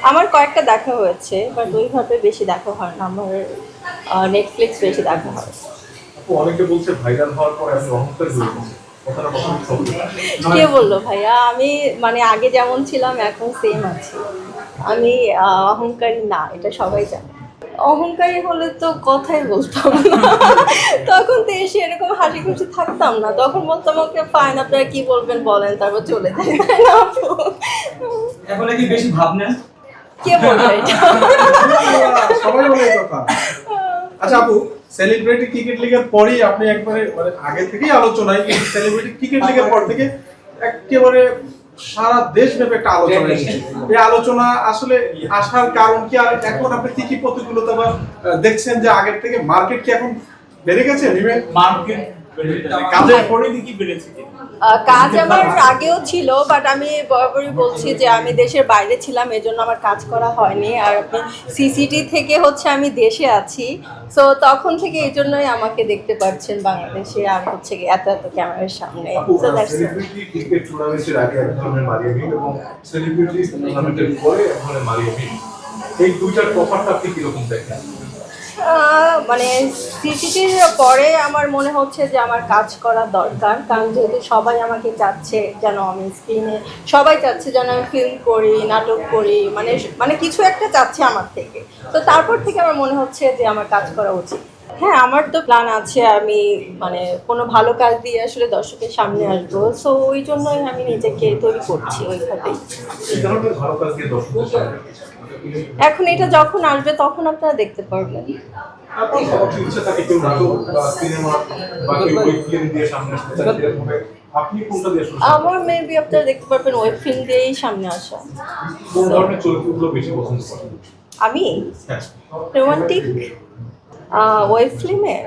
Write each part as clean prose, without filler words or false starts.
আমার কয়েকটা দেখা হয়েছে, বাট ওইভাবে বেশি দেখা হয় না। আমার নেটফ্লিক্স বেশি দেখা হয়। অনেকে বলছে ভাইরাল হওয়ার পরে আপনি অহংকার হয়ে গেছেন। কথাটা কতটুকু সত্যি? কে বললো ভাইয়া? আমি মানে আগে যেমন ছিলাম এখন সেম আছি। আমি অহংকারী না, এটা সবাই জানে। অহংকারী হলে তো কথাই বলতাম না। তখন তো এসে এরকম হাসি খুশি থাকতাম না। তখন বলতাম ওকে ফাইন, আপনারা কি বলবেন বলেন, তারপর চলে যাই, তাই না আপু? এখন কি বেশি ভাব নেন? কে বলবে এটা? সবাই বলে এই কথা। আচ্ছা আপু, সেলিব্রিটি ক্রিকেট লিগের পরেই আপনি একবারে মানে আগে থেকেই আলোচনায়, এই সেলিব্রিটি ক্রিকেট লিগের পর থেকে একেবারে সারা দেশব্যাপী একটা আলোচনা এসেছে। এই আলোচনা আসলে আসার কারণ কি, আর এখন আপনি কি কি প্রতিকূলতা বা দেখছেন যে আগের থেকে মার্কেট কি এখন বেড়ে গেছে? মার্কেট কাজের পরে কি বেড়েছে কি? কাজ আমার আগেও ছিল, বাট আমি বরাবরই বলছি যে আমি দেশের বাইরে ছিলাম, এজন্য আমার কাজ করা হয়নি। আর আপনি সিসিটি থেকে হচ্ছে আমি দেশে আছি, সো তখন থেকে এই জন্যই আমাকে দেখতে পাচ্ছেন বাংলাদেশে, আর হচ্ছে এত এত ক্যামেরার সামনে। সেলিব্রিটি ক্রিকেট টুর্নামেন্টের আগে এক ধরনের মারিয়া মিম এবং সেলিব্রিটি টুর্নামেন্টের পরে এক ধরনের মারিয়া মিম, এই দুইটার তফাৎটা আপনি কিরকম দেখেন? মানে সিসিটির পরে আমার মনে হচ্ছে যে আমার কাজ করা দরকার, কারণ যেহেতু সবাই আমাকে চাচ্ছে যেন আমি স্ক্রিনে, সবাই চাচ্ছে যেন আমি ফিল্ম করি, নাটক করি, মানে মানে কিছু একটা চাচ্ছে আমার থেকে। তো তারপর থেকে আমার মনে হচ্ছে যে আমার কাজ করা উচিত। হ্যাঁ, আমার তো প্ল্যান আছে, আমি মানে কোনো ভালো কাজ দিয়ে আসলে দর্শকের সামনে আসবো, সো ওই জন্যই আমি নিজেকে তৈরি করছি ওইভাবেই। এই ধরনের ভালো কাজ দিয়ে দর্শকদের সামনে এখন এটা যখন আসবে তখন আপনারা দেখতে পারবেন। আপনি সবার ইচ্ছা থাকে কেউ নাটক বা সিনেমা বা কেউ ফিল্ম দিয়ে সামনে আসতে চায়, এরকম ভাবে আপনি কোনটা দিয়ে শুরু করবেন? আমার মেবি আপনারা দেখতে পারবেন ওয়েব ফিল্ম দিয়েই সামনে আসা। কোন ধরনের চরিত্রগুলো বেশি পছন্দ করেন? আমি হ্যাঁ, রোমান্টিক ওয়েব ফিল্মের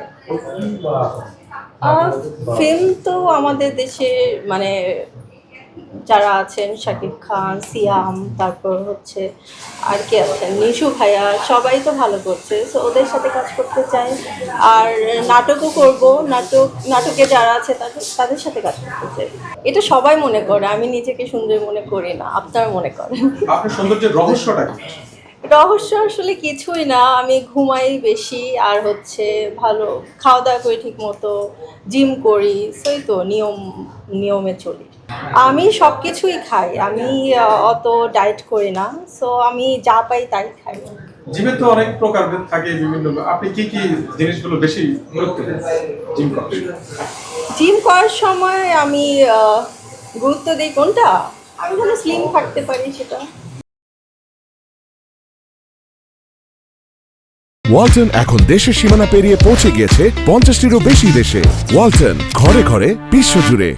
ফিল্ম তো আমাদের দেশে মানে যারা আছেন, শাকিব খান, সিয়াম, তারপর হচ্ছে আর কে আছেন, নিশু ভাইয়া, সবাই তো ভালো করছে, সো ওদের সাথে কাজ করতে চাই। আর নাটকও করব, নাটকে যারা আছে তাদের তাদের সাথে কাজ করতে চাই। এটা সবাই মনে করে, আমি নিজেকে সুন্দর মনে করি না, আপনারা মনে করেন। আপনার সৌন্দর্যের রহস্যটা কি? রহস্য আসলে কিছুই না, আমি ঘুমাই বেশি, আর হচ্ছে ভালো খাওয়া দাওয়া করি ঠিক মতো, জিম করি, সেই তো নিয়মে চলি। আমি সব কিছুই খাই, আমি অত ডায়েট করি না, সো আমি যা পাই তাই খাই। জিমে তো অনেক প্রকারভেদ থাকে বিভিন্ন, আপনি কি কি জিনিসগুলো বেশি গুরুত্ব দেন জিম করার সময়? জিম করার সময় আমি গুরুত্ব দিই কোনটা, আমি যেন স্লিম থাকতে পারি সেটা। ওয়ালটন এখন দেশের সীমানা পেরিয়ে পৌঁছে গিয়েছে 50টিরও বেশি দেশে। ওয়ালটন, ঘরে ঘরে বিশ্বজুড়ে।